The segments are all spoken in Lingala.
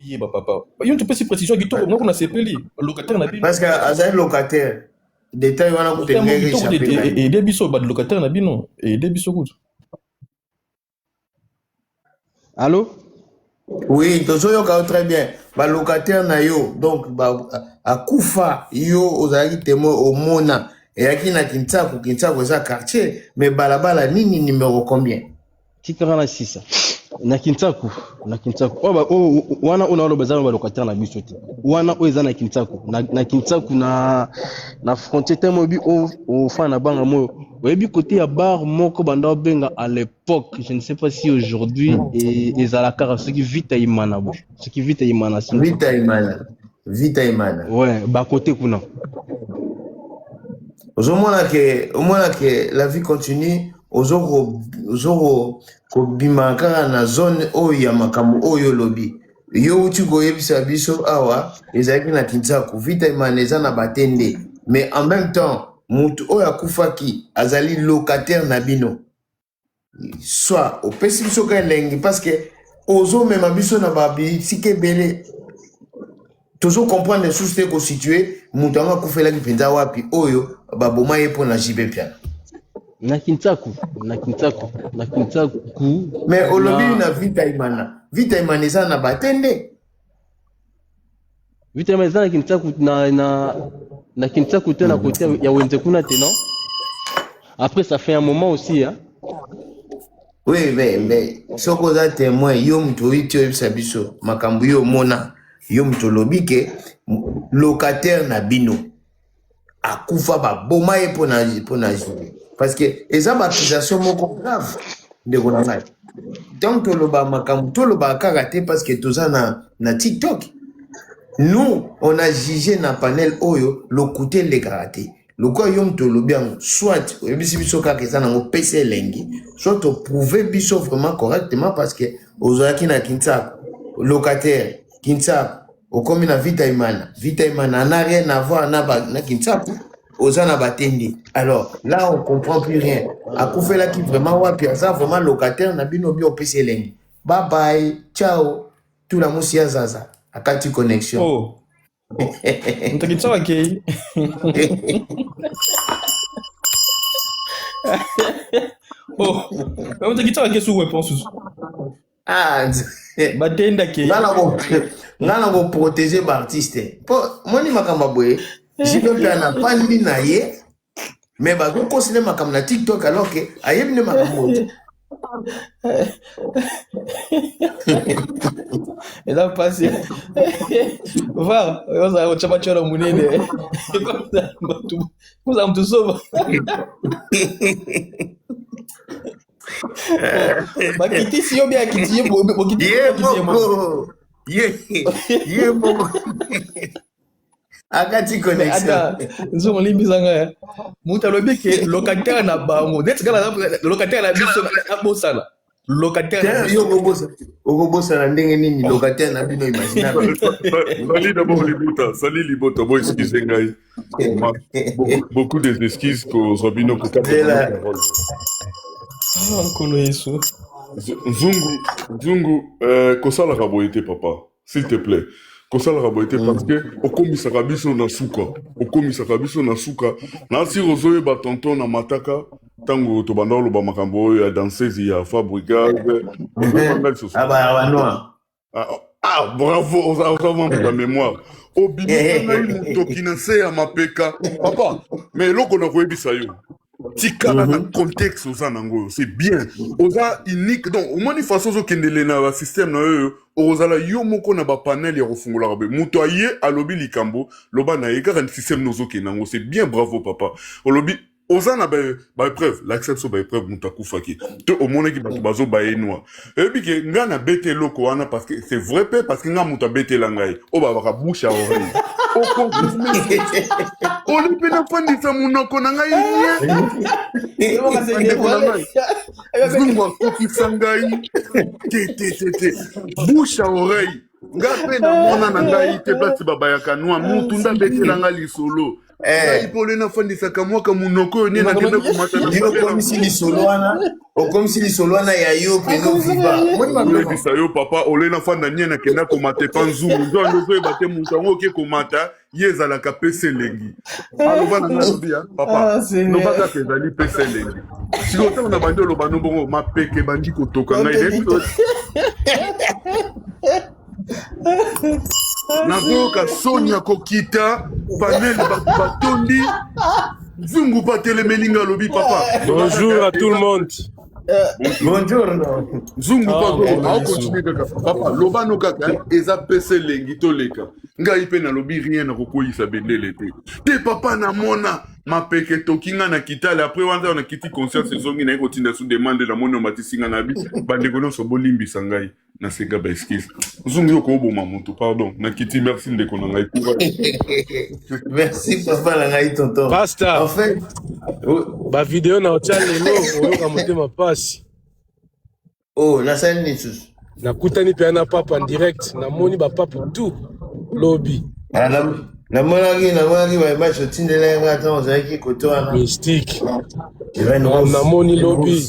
Yeba papa. Yo tu peux si précision kitoko ngoko na sepeli locataire na bino. Parce que azali locataire. Détail wana Tellement kutengeke kitoko échappé. et des biso ba locataire na bino et des biso kutu. Allô? Oui, tozoyoka très bien. Ba locataire na yo. Donc ba akufa yo ozali témoin au mona. Et yaki na Kinshasa za quartier, mais balabala nini numéro combien? Tikara na 6. Na Kinshasa. Wana ona lo bazana ba locataire na biso te. Wana o ezana na Kinshasa na frontière tellement bi o fa na banga mo. Oyebi côté ya bar moko banda benga à l'époque, je ne sais pas si aujourd'hui et ezalaka ce qui vite imana bo. Ce qui vite imana. Vita imana. Ouais, ba côté kuna. Au moins que la vie continue, ozoro kobima kaka na zone oyo ya makambo oyo lobi. Yo uti goyebisa biso awa ezalaki na Kinshasa vita imaneza na batende. Mais en même temps, mutu oyo akufaki azali locataire na bino. Soit au pesi biso ka lengi parce que ozo mema biso na babi sike bele. Toujours comprendre les sources que situé, moutanga kufela ki penza wapi oyo baboma yepo na jibepia. Na Kinshasa. Mais olobi na vita imana eza na batende. Vita imana eza na Kinshasa na Kinshasa tena côté ya wenze kuna te non? Après ça fait un moment aussi hein. Oui mais soko za témoin yo mtu itio biso makambu yo mona. Yo mtolobi ke locataire na bino akufa ba boma ye pona jibe parce que eza ba accusation moko grave de konanga donc toloba makambu toloba karaté parce que toza na TikTok nous on a jugé na panel oyo lokuté le karaté loko yo mtolobi soit oyebisi biso kaka eza nango pese lengi soit to prouver biso vraiment correctement parce que ozalaki na Kinshasa locataire Kinshasa au comme na vita imana n'a rien à voir na Kinshasa ozana batende. Alors là on comprend plus rien. Akufela qui vraiment wapi ça vraiment locataire na bino bio pese lengi. Bye bye, ciao. Tout la musia zaza. Akati connexion. Oh. Mtakitsa wake. Oh. Mtakitsa wake sous réponse. Ah, batenda ke. Nana go protéger l'artiste. Po moni makamba boye. Jibe pe na pandi na ye. Mais ba go considérer makamba na TikTok alors que ayeb ne makambo. Et là passé. Va, on chama chora munene. Comme ça on te sauve. Bakiti si yo bien akiti bokiti. Ye moko. Akati connexion. Ata nzo limbizanga. Muta lobi ke locataire na bango. Detse kala locataire na biso na bosala. Locataire yo ogobosa na ndenge nini locataire na bino imaginable. Salut d'abord Salut Libota, bon excusez ngai. Beaucoup d'excuses que Robino Nkolo Yesu. Zungu, kosala raboyete papa, s'il te plaît. Kosala raboyete parce que okomisaka biso na suka. Na si rozoye ba tonton na mataka tango to banda lo ba makambo ya danseuse ya Fabrica. Bravo, on a ta mémoire. Obimi na muto kinase ya mapeka. Papa, mais loko na koyebisa yo. Tikala na contexte oza nango, c'est bien. Oza unique, donc au moins une façon zo kendele na système na yo, ozala yo moko na ba panel ya kofungola be. Muto aye alobi likambo, loba na ye kaka système nozo kenango, c'est bien, bravo papa. Olobi oza na ba preuve, l'acception ba preuve mutakufaki. Te au moins ki bazo ba enwa. Et puis que nga na bete loko wana parce que c'est vrai pe parce que nga muta bete la ngai. O ba ka bouche à oreille. O confirmer. O le pe na fandi sa munoko na ngai nie. Bouche à oreille. Nga pe na mona na ngai te place baba ya kanwa mutu nda bete la ngai lisolo. Eh, ipole na fandisaka mwaka munoko ni na kenda kumata yo komisi lisolo wana, okomisi lisolo wana ya yo peno viva. olebisa yo papa ole na fanda nie na kenda komata pa nzungu nzo ando zoyeba te moto yango oke komata ye ezalaka pesa elengi aloba na nalobi ya papa loba kaka ezali pesa elengi siko otanga na bandi oloba no bongo mapeke bandi kotoka ngai nazoyoka soni ya kokita panel bato batondi nzungu patelemeli nga alobi papa Bonjour à tout le monde. Bonjour. nzungu pa aokontinue kaka papa lobano kaka eza pesa elengi toleka ngai mpe nalobi rien na kokoyisa bendele te papa namona mapeke toki nga na kitale apres wanza na kiti conscience ezongi naye kotinda su demande namoni omatisi nga na bi bandeko nyonso bolimbisa ngai nasenga baeskise nzungu yo kooboma moto pardon na kiti merci ndeko na ngai Merci papa na ngai tonton. Basta. En fait, Ba vidéo na otia lelo oyoka motema pasi. oh, na sali ni susu. Nakutani pe na papa en direct namoni ba papa tout lobby namonaki baimage otindela yango ata ozalaki koto wana. mystique. Namoni lobby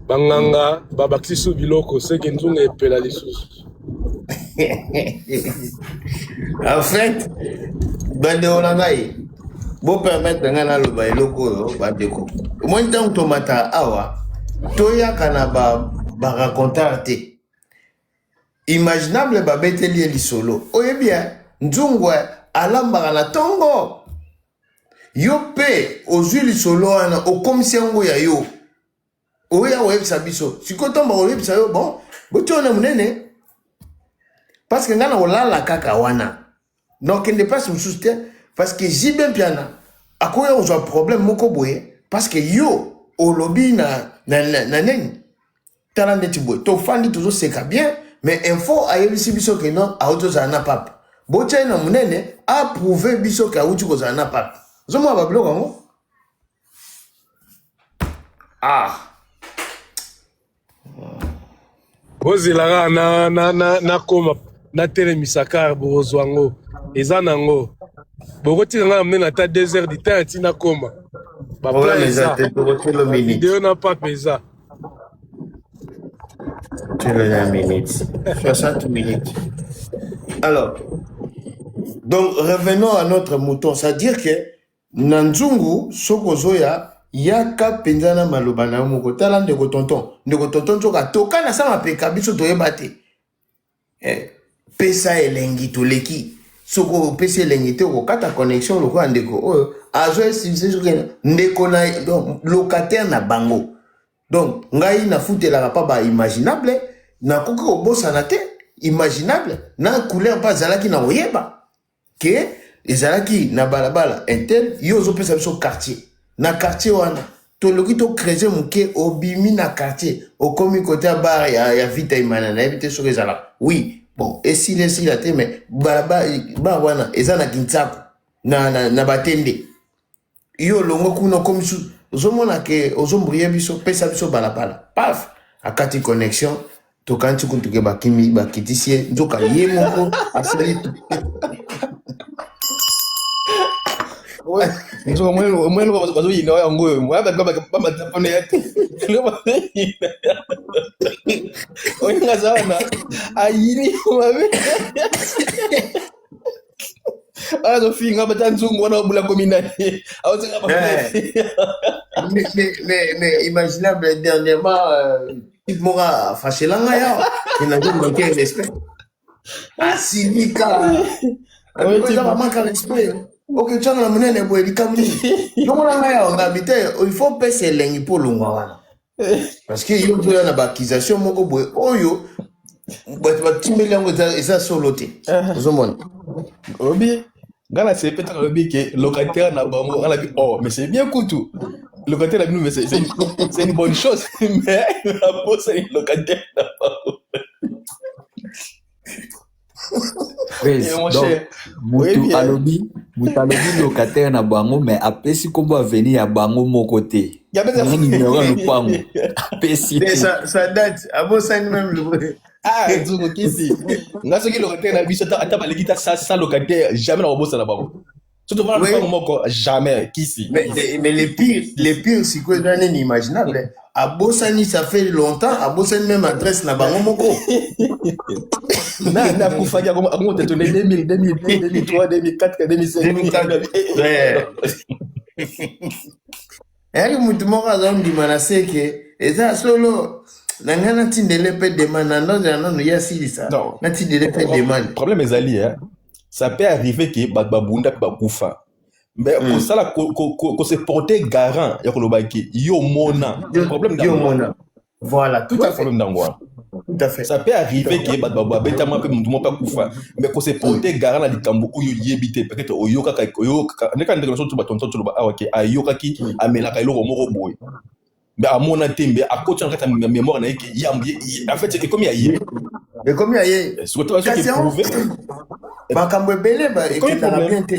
banganga babakisi su biloko seke nzunga epela lisusu. En fait, bandeko na ngai bopermettre ngai naloba eloko oyo bandeko omoni ntango tomata awa toyaka na baracontar te imaginable babeteli ye lisolo oyebi nzungu alambaka na ntongo yo mpe ozwi lisolo wana okomisi yango ya yo oya oyebisa biso sikoyo ntomba oyebisa yo bon botiona monene parce que ngai na kolala kaka wana nokende place mosusu te parce que jibe mpiana akoya kozwa problème moko boye parce que yo olobi na neni tala ndeti boye tofandi tozoseka bien mais info ayebisi biso ke non auti ozala na pape botia na monene aprouve biso ke auti kozala na pape ozomona babiloko yango Ozelaka na koma na telemisaka bozwa ngo eza nango bokotika nga na mnene ata 2 heures du temps ati nakoma baplan eza video na papa eza 60 minutes. Alors, donc revenons à notre mouton, c'est-à-dire que Nanzungu Sokozoya yaka penzana malobana moko tala ndeko tonton joka toka na sama peka biso toyebate pesa elengi toleki soko pesa elengi te ko kata connexion loko ndeko oyo azo esibise ndeko na donc locataire na bango donc ngai na futela pa ba imaginable na koki kobosana te imaginable na couleur pa zalaki na oyeba ke ezalaki na balabala intel yo ozopesa biso quartier na quartier wana toloki to creuser muke obimi na quartier okomi côté bar ya vita imana na evite soki ezala oui bon esili la te mais balabala wana eza na Kintsako na batende yo longo kuna komi ozomona ke ozombrie biso pesa biso balabala paf akati connexion tokanti kuntuke bakimi bakitisie nzoka ye moko asali nzoka mwelo bazoyina yango moya bamatapone yate oyenga sana ayini mabe azofinga bata nzungu wana obula kominani aosenga mais imaginable dernièrement mora fashelanga ya inaje manquer respect asilika ça va manquer respect ok tu as la monnaie boy likamni donc on a ya on habite il faut payer lengi pour longwa wana parce que yo to na bakisation moko boy oyo ba timeli yango eza solo te ozomona obi ngana c'est peut-être obi que locataire na bango ngana bi oh mais c'est bien coutu locataire na bino mais c'est une bonne chose mais la bosse est locataire na bango mutu alobi locataire na bango mais apesi kombo aveni ya bango moko te numéro lupango apesi ça date abosani même le nzungu kisi nga soki locataire na biso ata baleki ta sa locataire jamais na kobosa na bango Surtout voilà Oui. le moment jamais qui si. Mais les pires, c'est quoi, c'est inimaginable. À Bossani, ça fait longtemps, à Bossani, même adresse na bango moko. Na kufanya comme à monter 2000, 2002, 2003, 2004, 2005. 2004. Et mutu moko azondima na seke eza solo na nga natindele mpe demande na nano ya silisa Non. natindele mpe demande. Problème ezali ça peut arriver que babunda pe bakufa. Mais pour ça qu'on se porter garant ya koloba ki yo mona problème yo mona. Voilà, tout à fait. Problème d'angwa. Tout à fait. Ça peut arriver que babeta moi pe mutu mo pa kufa mais qu'on se porter garant na likambo oyo yebite peut-être oyoka ndeka ndeka so tu batonto tu ba awake ayoka ki amelaka eloko moko boy. Mais à mon tembe à côté en fait ma mémoire na ki en fait c'est comme yé. Mais comme il y a surtout ce qui est prouvé makambo ebele ba eketaka bien te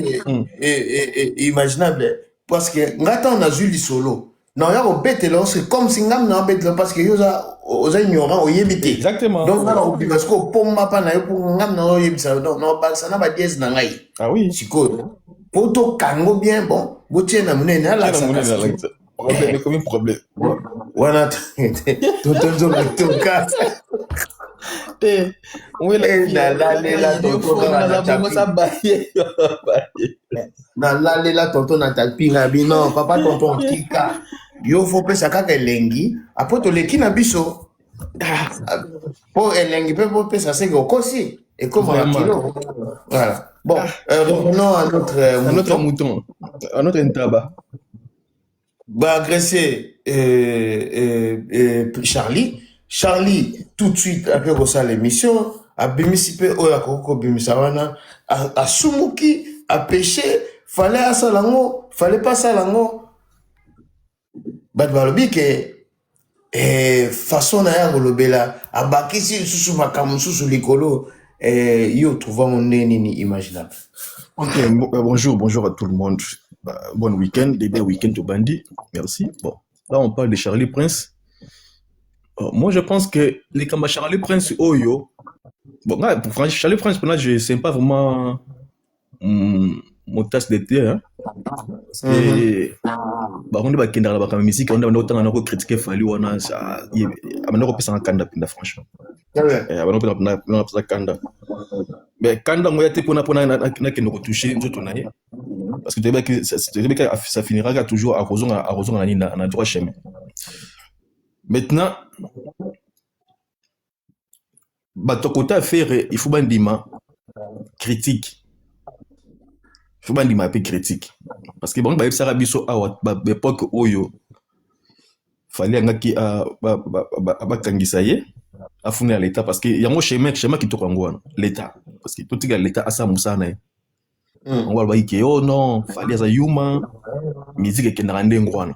imaginable parce que ngata on a vu du solo non ya obetela c'est comme si ngam na obetela parce que oza ignorant oyebite. Exactement. Donc na parce que pomma pa na yo pour ngam na oyebisa donc na balsa na ba dièse na ngai. Ah oui. Siko poto kango bien bon botie na munene ala sa problème comme un problème. Wana tontonzo na toka. Oui, la tonton na tapinga bino papa tonton kika yo faut pesa kaka elengi apo to leki na biso po elengi pe po pesa seke okosi et comme un kilo. Voilà. Bon, revenons à notre mouton, à notre intaba. Bah agressé Charlie, tout de suite, après ça l'émission, a bimisipe oya koko bimisawana, a sumuki, a pêché, fallait à salango, fallait pas salango. Bat balobi que façon na ya kolobela, a bakisi susu makamu susu likolo, yo trouvons nini imaginable. Ok, bonjour à tout le monde. Bon week-end, début week-end au Bandi, merci. Bon, là on parle de Charlie Prince. Moi, je pense que les Kamba Charlie Prince, Oyo, bon, pour Charlie Prince, pour moi, c'est pas vraiment mon tasse de thé, hein. Et, bah, on est pas dans la musique, on a autant critiqué Fali, on a ça, on a repris ça en Kanda, franchement. On a repris ça en Kanda. Mais Kanda, moi, il y a qui nous retouché, parce que ça finira toujours à raison à droit chemin. Maintenant, ton côté à faire, il faut bandima critique. Il faut bandima peu critique. Parce que bon, bah, ça rabiso à l'époque oyo, fallait ngaki à kangisaye, à fournir à l'État parce que y a mon schéma qui tourne en l'État. Parce que tout est l'État à ça moussana. On va voir que oh non, fallait ça yuma, musique qui n'a rien d'engouana.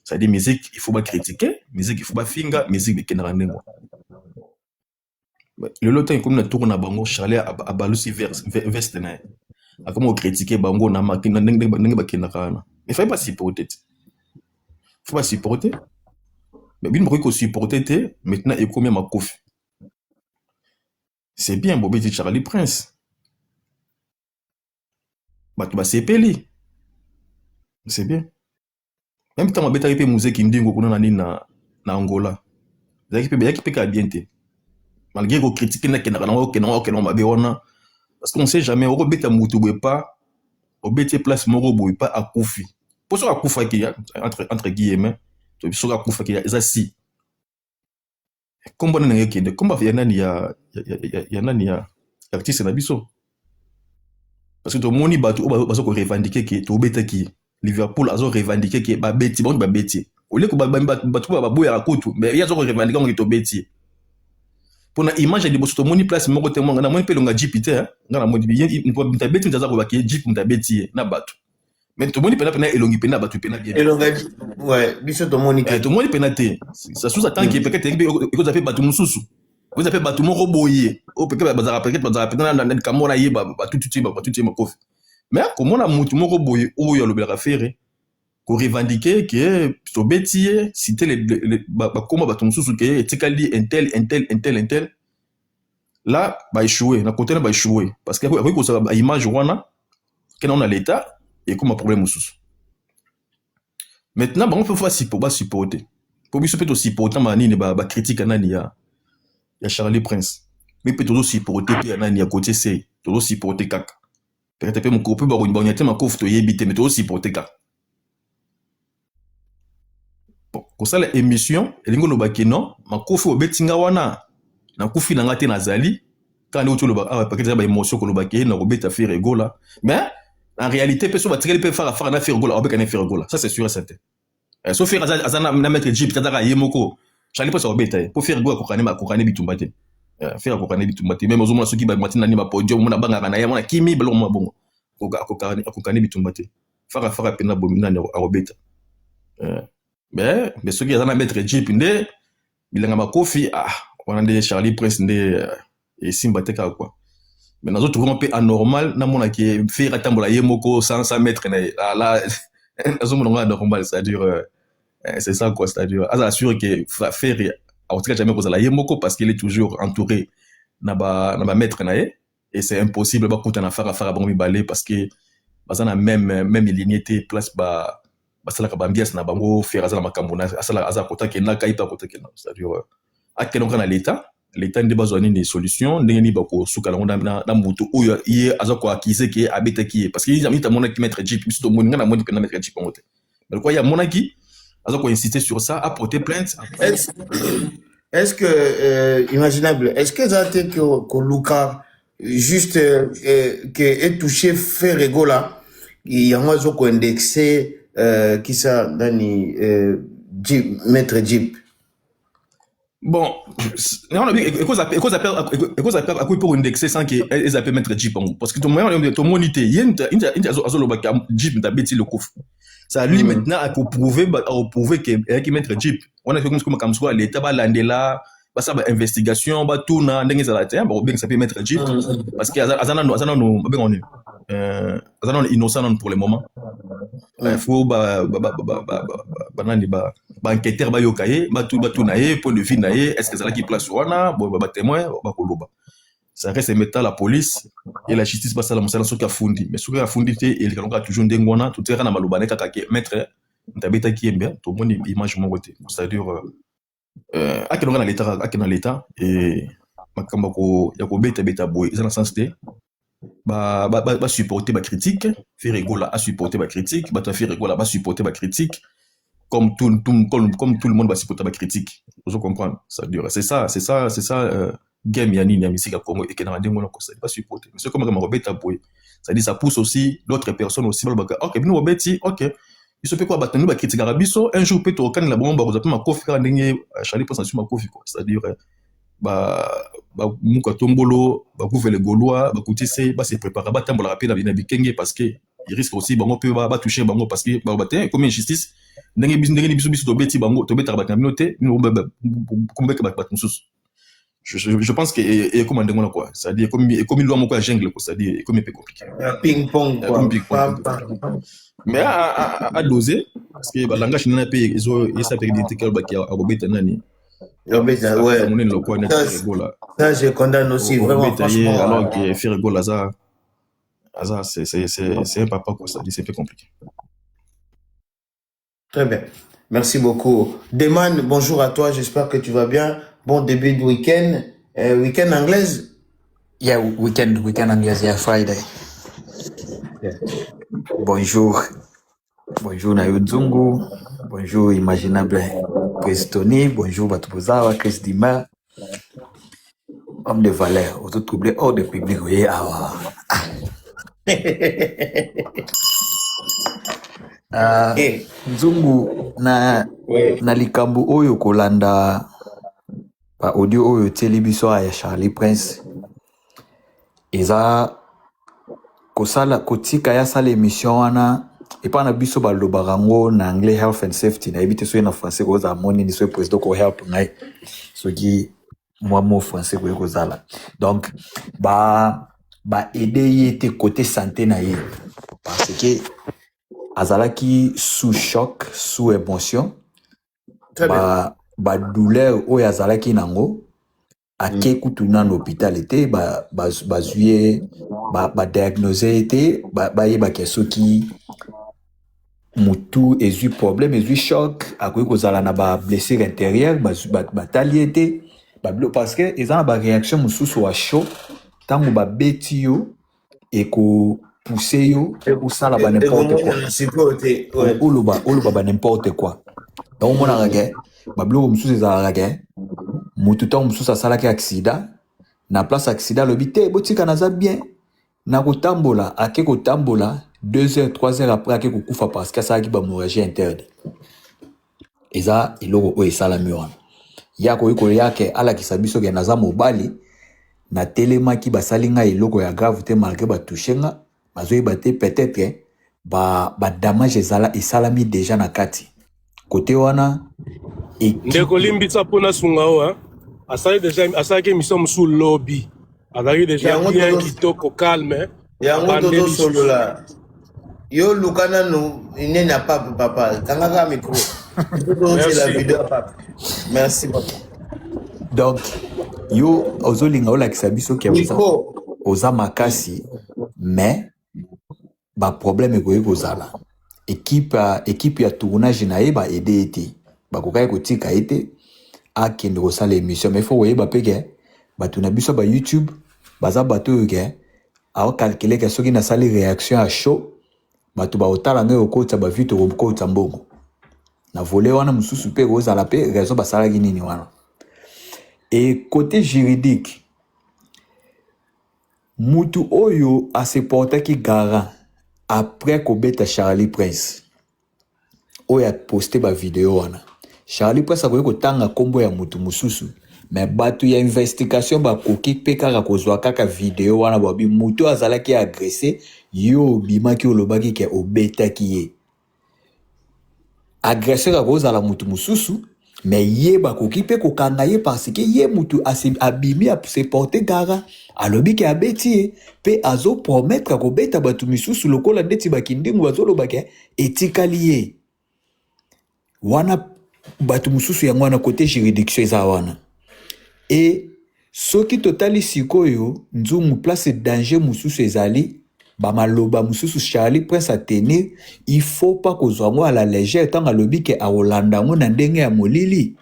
Ça dit musique, il faut pas critiquer, musique, il faut pas finger, musique, qui n'a rien d'engouana. Le lot est comme na tourne à bango, Charlie à balusi veste na. A comment critiquer bango na makina n'engue bakina kana. Il faut pas supporter. Faut pas supporter. Mais bien beaucoup supporter te maintenant et combien ma kouf. C'est bien Bobby dit Charlie Prince. Bah tu vas s'épeli. C'est bien. Même temps ma bête arrivé musique indingo kuna na Angola. Zaki pe ka bien te. Malgré qu'on critique na kenana ma beona parce qu'on sait jamais au beta mutu pas au beta place moro boy pas à koufi. Pour ça koufa qui entre guillemets, to so ka koufa qui ça si. Combat na ngeke combat ya nani ya artiste na biso. Parce que to moni batu bazo ko revendiquer que to beta qui Liverpool azo revendiquer que ba beti bon ba beti. Au lieu que batu ba boya rakoto mais ya zo revendiquer on to beti. Pour na image de bosso moni place moko te monga na moni pelonga jipite hein ngana moni bien mta beti mtaza ko bakie jip mta beti na batu mais to moni pena elongi pena batu pena bien elonga ouais biso to moni pena te ça sous attend que peut-être que ça fait batu mususu vous avez batu moko boye o peut-être bazara pena na kamona yeba batu tuti ma kofi mais comment na mutu moko boye o yo lobela faire ko revendiquer que to beti citer les comment batu mususu que tikali intel là bah échouer na côté là bah échouer parce que après que ça image wana Quand on a l'État, et comme un problème sous. Maintenant, on peut faire supporter. Pour lui, peut aussi supporter, mais critique il y a Charlie Prince. Mais peut aussi supporter, il y a côté c'est, aussi supporter kaka. Peut-être mon copain, on y a tellement coffre, mais aussi supporter kaka. Bon, comme ça, l'émission, et l'ingo no baki non, ma kofi obetinga wana, na kofi na ngate na zali, quand on est autour de paquet de émotion qu'on baki na obeta faire rigola. Mais en réalité, personne va tirer peut faire na faire rigola, obeka na faire rigola. Ça c'est sûr et certain. Sauf faire azana na mettre Jeep tadara yemoko. Chali pas ça obeta pour faire rigola kokane bitumbate. Faire kokane bitumbate. Même aux hommes ceux qui ba matina ni ma podium, mona banga na ya mona kimi balo mo bongo. Kokane bitumbate. Fara pena bomina na obeta. Mais ceux qui ont mettre Jeep nde bilanga makofi on a des Charlie Prince nde et Simbateka quoi. Mais nous autres un peu anormal na mona qui fait ratambola yemoko sans mettre là nous sommes normal c'est-à-dire c'est ça quoi c'est-à-dire assure que faire en tout cas jamais cause la yemoko parce qu'il est toujours entouré na ba mettre nae et c'est impossible ba kuta na fara bon mi balé parce que bazana même lignité place ba basala kabambias na bango faire azala makambo na asala aza kota ke na kaipa kota ke na c'est-à-dire akelo kana l'état ndi bazoni ni solution ndenge ni bako suka na mutu oyo ye aza ko akize ke abeta ki parce que il ta mona ki mettre Jeep biso moni na moni na mettre Jeep ngote mais quoi il y a mona ki aza ko insister sur ça à porter plainte. Est-ce que imaginable est-ce que ça été que Luka juste que est touché fait rigola il y a moi zo ko indexé qui ça Dani Jeep mettre Jeep. Bon, on a vu cause appelle à quoi pour indexer sans qu'ils appellent mettre Jeep parce que ton moyen était il y a azolo Jeep n'a bêti le coffre. Ça lui maintenant à prouver que mettre Jeep. On a fait comme ça l'état va landela ba ça investigation ba tout na ndenge za la terre bon bien ça peut mettre Jeep parce que azana no ben on azana innocent pour le moment. Il faut enquêteur ba yokaye ba tout naé point de vue naé est-ce que ça là qui place wana bon ba témoin ba koloba ça reste mettre la police et la justice ba sala musala soka fundi mais soka fundi te il kalonga toujours ndengwana tout era na maloba ne kaka ke maître ntabeta kiembe to moni image mo wote c'est-à-dire akilonga na l'état et makamba ko ya ko beta boy ça dans sens te ba supporter ba critique faire rigola à supporter ba critique ba faire rigola ba supporter ba critique comme tout le monde va supporter ba critique vous comprenez ça dure c'est ça game ya nini ya musique à Congo et que na ndengo na ko ça pas supporter mais c'est comme robeta boy ça dit ça pousse aussi d'autres personnes aussi OK nous robeti OK il se peut quoi battre nous ba critique arabiso un jour peut to kan la bomba vous appelle ma kofi ka ndenge Charlie pense sur ma kofi quoi c'est à dire muka tombolo bakuve le gaulois bakutise ba se préparer ba tambola rapide na bikenge parce que il risque aussi bango peut ba toucher bango parce que ba batin comme injustice ndenge biso to beti bango to beta ba communauté nous comme ba mususu je pense que et comme ndengona quoi c'est à dire comme loi moko ya jungle quoi c'est à dire comme un peu compliqué ping pong quoi mais à doser parce que ba langage na pe iso esa perdite que ba ki a beta nani. Ouais. Ça, je condamne aussi vraiment franchement. Alors que faire rigolo ça c'est un papa quoi ça dit c'est un peu compliqué. Très bien. Merci beaucoup. Deman, bonjour à toi, j'espère que tu vas bien. Bon début de week-end. Week-end anglaise? Yeah, weekend anglaise, yeah, Friday. Yeah. Bonjour Nayudzungu. Bonjour Imaginable Prestoni. Bonjour Batupozawa, Chris Dima. Homme de valeur, auto troublé hors de public. Oui, Nzungu na likambu oyo kolanda pa audio oyo télébiso ya Charlie Prince. Eza kosala kotika ya sala émission wana et pas na biso ba lobarango na anglais health and safety na ebite so na français ko za moni ni so président ko help ngai so qui moi mot français ko zala donc ba aider yete côté santé na ye parce que azalaki sous choc sous émotion ba douleur o azalaki nango ake kutu na l'hôpital ete bazwi diagnosé ete bayebaka soki mutu ezwi problème ezwi choc akoki kozala na blessure intérieure batali ete parce que eza na baréaction mosusu wa chaud ntango babeti yo ekopousse yo osala n'importe quoi oloba n'importe quoi donc omonaka ke babiloko mosusu ezalaka ke mutu ntango mosusu asalaki accident na place accident alobi te botika naza bien na kotambola ake kotambola 2 heures 3 heures après ake kokufa parce que asalaki bamoragie interne eza eloko oyo esalami wana yako iko yake alakisa biso ke naza mobali na telemaki basali ngai eloko ya grave te malgré batouche nga bazoyeba te peut-être badamage esalami déjà na kati kote wana ndeko limbisa mpona sunga o asalaki émission mosusu lobby azalaki déjà bien kitoko calme yango tozosolola yo luka nanu nene ya papa kangaka micro la vidéo papa merci papa donc yo ozolinga olakisa biso ke oza makasi mais baproblème ekoki kozala équipe ya tournage na ye baede ete bakokaki kotika ete akende kosala émission mais fo koyeba mpe ke bato na biso ba YouTube baza bato oyo ke aokalkile ke soki nasali réaction ya chaud bato baotala ngai okota bavie tokokota mbongo na vole wana mosusu mpe kozala mpe raison basalaki nini wana. Et côté juridique mutu oyo aseportaki garant après kobeta Charlie Prince oyo aposte ba video wana Charlie Prince akoki kotanga kombo ya mutu mususu mais bato ya investigation bakoki mpe kaka kozwa kaka video wana babi mutu azalaki agressé yo bimaki olobaki ke obetaki ye agresseur akozala mutu mususu mais ye bakoki mpe kokanga ye parce que ye mutu abimi se porter gara alobi ke abeti ye mpe azo promettre kobeta bato misusu lokola ndeti bakindingu bazoloba ke etikali ye wana bato mususu yango wana côté juridiction eza wana. Et soki totali sikoyo nzungu place danger mususu ezali bamaloba mususu Charlie Prince a tenir il faut pas kozwa ngo à la légère tant alobi ke aolanda ngo na ndenge ya molili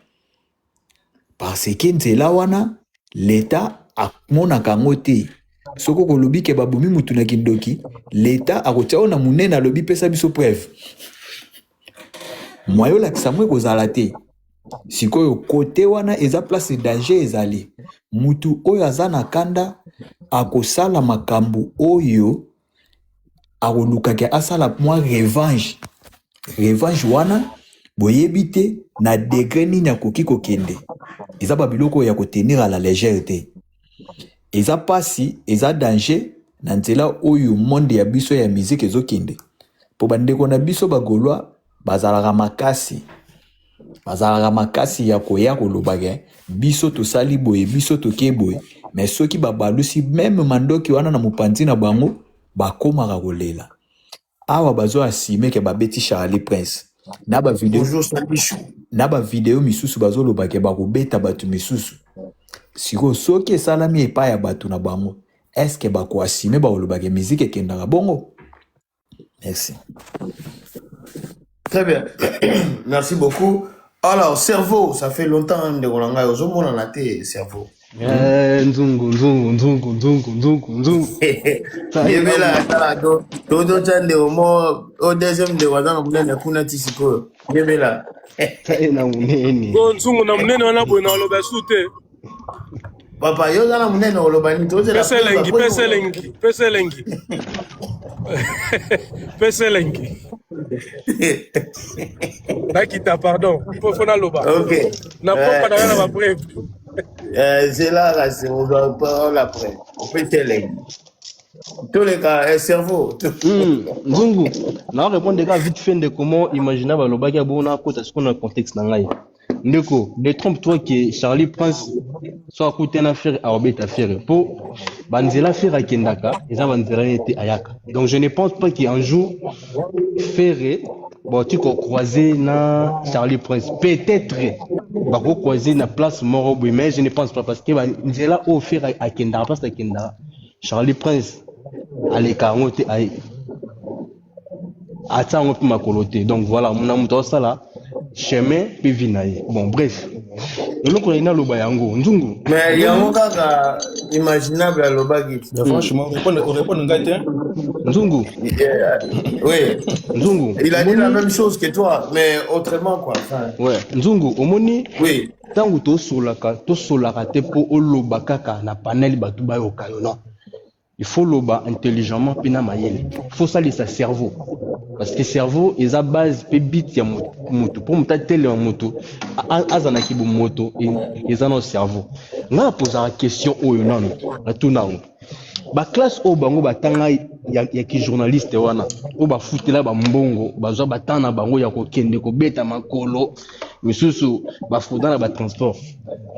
parce que nzela wana l'état amonaka ngo te soko kolobi ke babumi mutu na kindoki l'état akotia na munene alobi pesa biso preuve moyo lakisa mwe kozala te sikoyo kote wana eza place danger ezali mutu oyo aza na kanda akosala makambo oyo akolukaki asala mwa revanche wana boyebi te na degré nini akoki kokende eza babiloko ya kotenir à la légère te eza pasi eza danger na nzela oyo monde ya biso ya musique ezokende po bandeko na biso bagolwa bazalaka makasi ya koya kolobaka biso tosali boye biso toke boye mais soki babalusi même mandoki wana na mopanzi na bango bakomaka kolela awa bazo asime ke babeti Charlie Prince na ba video misusu bazolobaka bakobeta bato misusu siko soki esalami epai ya bato na bango est-ce que bako asime bakolobaka musique ekendaka bongo. Merci. Très bien. Merci beaucoup. Alors, cerveau, ça fait longtemps de Rolanga. Aujourd'hui, on a été cerveau. Nzungu. Yebela, todo chande au deuxième de Wadana Boulana Kuna Tisiko. Yebela. Na munene. Nzungu na munene wana boye na oloba sute. Papa, yo na munene olobani to Peselengi. Nakita, pardon. Faut na loba. OK. Na pas dans la preuve. C'est là, on va parler après. On peut télé. Tous les cas, cerveau. Nzungu, na répondre des gars vite fait de comment imaginer baloba ki abona kota ce qu'on a contexte na ngai. Ndeko, détrompe-toi que Charlie Prince soit coûté une affaire à obéit affaire pour banzela faire à Kendaka et ça banzela était ayaka. Donc je ne pense pas qu'un jour faire bon tu croisé na Charlie Prince peut-être bah croisé na place moro mais je ne pense pas parce que c'est là offert à Kendara parce que Kendara Charlie Prince allez karote ay attends un peu ma coloté donc voilà mon amour ça là chemin pe vinaye bon bref le ko ina loba yango nzungu mais yango kaka imaginable à lobaki franchement on répond ngate nzungu oui nzungu il a dit la même chose que toi mais autrement quoi enfin, ouais nzungu omoni oui tango to solaka te po oloba kaka na panel batu bayoka yo non il faut loba intelligemment pina mayele faut ça sa cerveau parce que cerveau est à base pe bit ya moto pour muta tele ya moto azana ki bu moto et ça no cerveau nga poser la question oyo nano na tunango ba classe o bango batanga ya ki journaliste wana o ba futela ba mbongo bazwa batana bango ya kokende ko beta makolo misusu ba fudana ba transport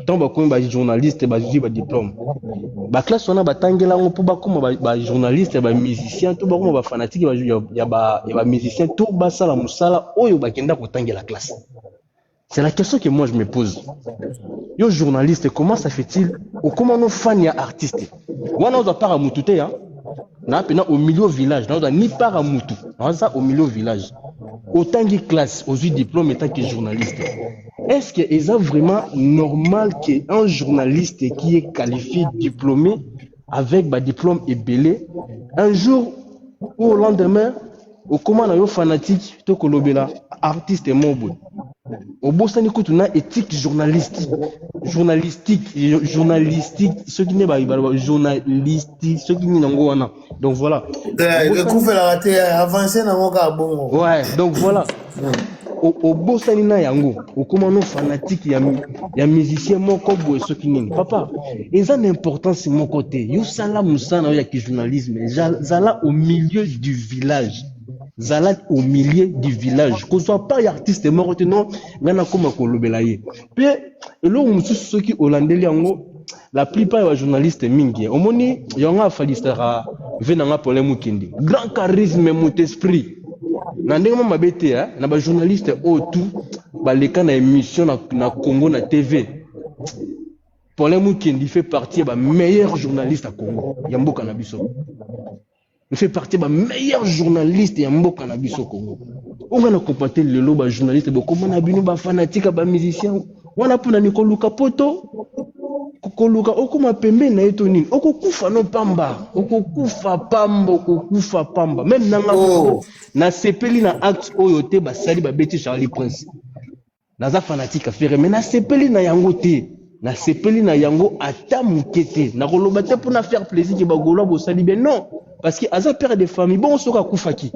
tant ba ko ba journaliste ba ba diplôme ba classe wana batangela ngo po ba koma ba journaliste ba musicien to ba koma ba fanatique ya ba musicien to ba sala musala oyo ba kenda ko tangela classe. C'est la question que moi je me pose. Yo journaliste, comment ça fait-il ou comment nos fans ya artistes? Wana oza para mutute ya. Na pena au milieu village, na oza ni para mutu. Na ça au milieu village. Autant de classe, aux diplômes étant que journaliste. Est-ce que est vraiment normal qu'un journaliste qui est qualifié, diplômé, avec un diplôme et belé, un jour ou au lendemain, au comment on fanatique, to kolobela, artiste et mobile. Au Boston, écoute, on a éthique journalistique, ce qui n'est pas journalistique, ce qui n'est pas. Donc voilà. Le coup fait la raté avancé dans mon cas bon. Ouais, donc voilà. Au Boston, il y a au comment on fanatique, il y a musicien mon kobo et ce qui n'est papa. Et ça l'importance c'est mon côté. Yo sala musana ya ki journalisme, zala au milieu du village. Zala au milieu du village. Qu'on soit pas artiste mort, non, nana comme kolobelaye. Puis, et là, on ceux qui hollandais yango, la plupart des journalistes mingi. Au moni, yanga falistera, venanga pour les mukindi. Grand charisme, mon esprit. Nandema mabete, hein, na ba journaliste au tout, ba leka na émission na Congo na TV. Pour les mukindi fait partie des meilleurs journalistes à Congo. Yambo Kanabiso. Il fait partie des meilleurs journalistes et Mboka na biso Congo. On va comparer le loba journaliste comment na bino ba fanatique ba musicien. Wana pona ni koluka poto. Koluka okuma pembe na etoni. Okokufa no pamba. Okokufa pamba. Même nanga na sepeli na acte oyo te ba sali ba beti Charlie Prince. Naza fanatique affaire mais na sepeli na yango te. Na sepeli na yango ata mukete. Na koloba te pour na faire plaisir ke ba golo bo sali ben non. Parce que Aza père de famille, bon soka koufaki.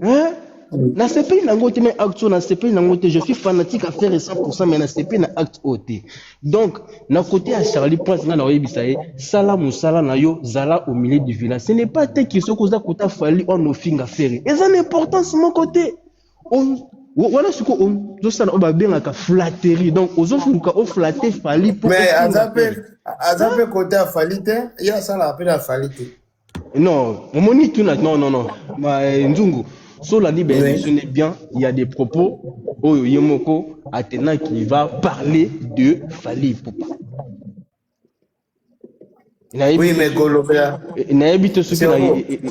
Hein? Na CP na ngote mais acte na CP na ngote je suis fanatique à faire 100% mais na CP na acte OT. Donc na côté à Charlie Prince na oyebisaye sala musala na yo zala au milieu du village. Ce n'est pas tel que ce qu'on a kota fali on ofinga faire. Et ça l'importance mon côté. Voilà ce qu'on doit bien la flatterie. Donc, aux autres, on flatter Fali pour. Mais Azapé côté à Falite, il y a ça la peine à Falite. Non, on monite tout non. Nzungu, sur la liberté, ce n'est bien. Il y a des propos. Oh, Yomoko, Athéna qui va parler de Fali Poupa. Oui, mais Golobea.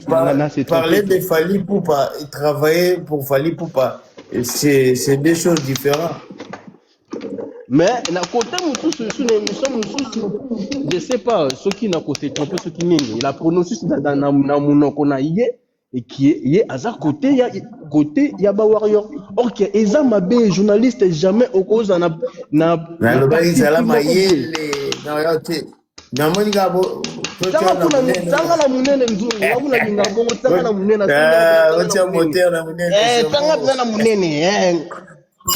Parler de Fali Poupa et travailler pour Fali Poupa. C'est deux choses différentes. Mais na côté je sais pas ce qui n'a côté trompé ce qui n'est il a prononcé dans monoko na yé et qui est à ça côté il y a ba warrior or que ezama be journaliste jamais au cause na le baïs la mayele na yote na monika bo tanga la munene nzungu wabula linga bongo tanga la munene otia moteur na munene tanga na munene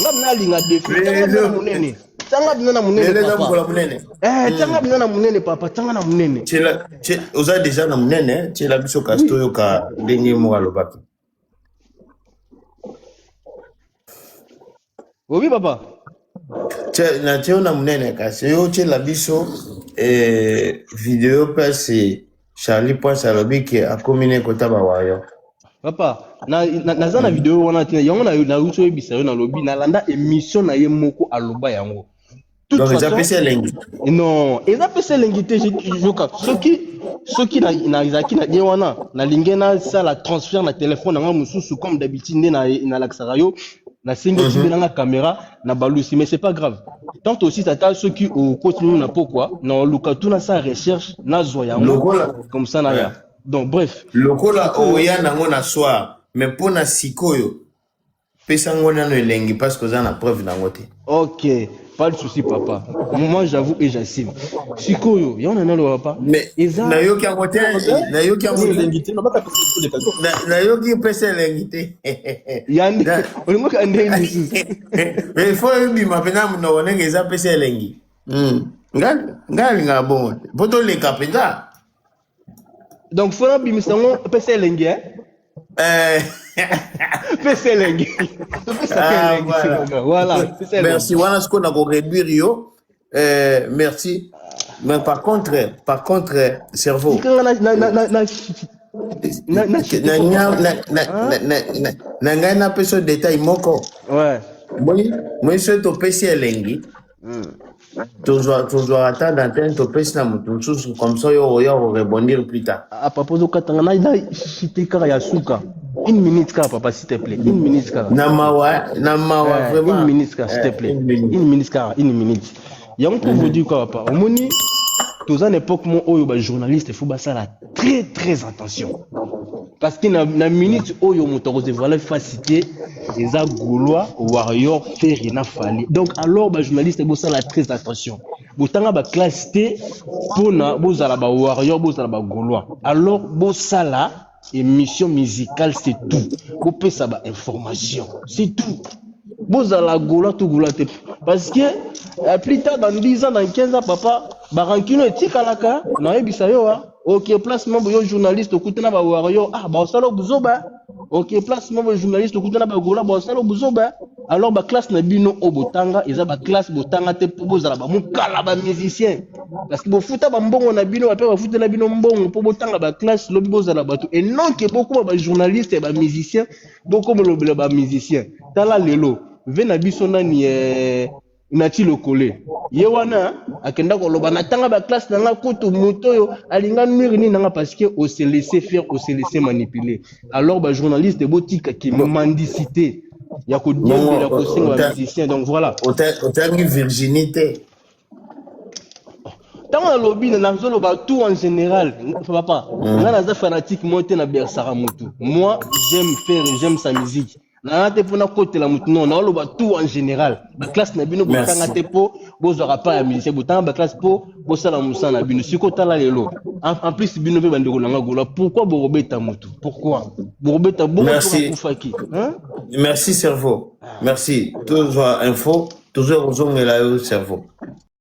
ngam na linga defi tanga na munene tanga na munene tanga na munene papa tanga na munene oza déjà na munene tu la biso kasto yo ka ndenge mo alobaki oui papa na teo na munene kasi yo tu la biso vidéo passe Charlie Prince alobi ke akomine kota ba wayo Papa, naza na video wana tina yango na uso ebisa yo na lobby na landa émission na ye moko aloba yango. Donc ils appellent ça lingue. Non, ils appellent ça l'ingité. Ceux qui na izaki na ye wana na lingena ça la transfert na téléphone na mususu comme d'habitude na laxarayo na single TV na caméra na balusi, mais c'est pas grave. Tant aussi ça ceux qui au continue na pourquoi na lukatu na sa recherche na zoya comme ça na ya. Donc bref, lokola oya nango na soir, mais pour na sikoyo pesa ngona no elengi parce que ça na preuve nango te. OK, pas de souci papa. Moi j'avoue et j'assume. Sikoyo, y en a le papa. Mais na yo ki ngote, na yo ki l'ingité, on va pas passer pour des cadeaux. na yo ki pesa l'ingité. Yandi, on mo ka ndé ni. Mais il faut bima pena muno wonenge eza pesa l'engi. Ngali ngabo. Boto le kapenda. Donc faut la bimisango pesa l'engi pesa l'engi. Voilà, merci wana sko na ko réduire yo. Merci. Mais par contre cerveau. Na ngai na peso détail moko. Ouais. Moi je to pesi elengi. Toujours attendre d'antenne to pesi na mutu comme ça yo rebondir plus tard. À propos de katanga na cité kara ya suka. Une minute car papa s'il te plaît. Une minute car. Na mawa vraiment. Une minute car s'il te plaît. Une minute car, une minute. Yango pour vous dire quoi papa. Omoni tous à l'époque mon oyo ba journaliste faut ba ça la très attention. Parce que na minute oyo moto de voilà facilité les Gaulois warrior faire na fali. Donc alors ba journaliste bo ça la très attention. Botanga ba classe T pour na bozala ba warrior bozala ba Gaulois. Alors bo ça la émission musicale c'est tout. Bo peut ça ba information, c'est tout. Bozala Gaulois tout Gaulois parce que plus tard dans 10 ans dans 15 ans papa barankino etikalaka na yebisa yo OK place membre yo journaliste okutana ba warrior ba salo buzoba OK place membre journaliste okutana ba Gaulois ba salo buzoba alors ba classe na bino obotanga eza ba classe botanga te po bozala ba mukala ba musicien parce que bofuta ba mbongo na bino ba pe bafuta na bino mbongo po botanga ba classe lobi bozala bato et non que beaucoup ba journaliste et ba musicien beaucoup lobela ba musicien tala lelo vena biso nani Nati lokole ye wana akenda ko loba natanga ba classe nanga kutu moto yo alinga miri ni nanga parce que on se laisser faire, on se laisser manipuler. Alors ba journaliste de botika qui mendicité ya ko dire la ko singa musicien donc voilà autant virginité tant la lobby na zolo ba tout en général papa nga naza fanatique monter na Bersara moto moi j'aime sa musique. Na te pona côté la mutu non na lo ba tout en général ba classe na bino botanga te po bozora pas ya musicien botanga ba classe po bosala musana bino siko tala lelo en plus bino pe bandeko nanga gola pourquoi borobeta mutu pourquoi borobeta bon pour faki hein merci cerveau merci toujours info toujours aux ongles là cerveau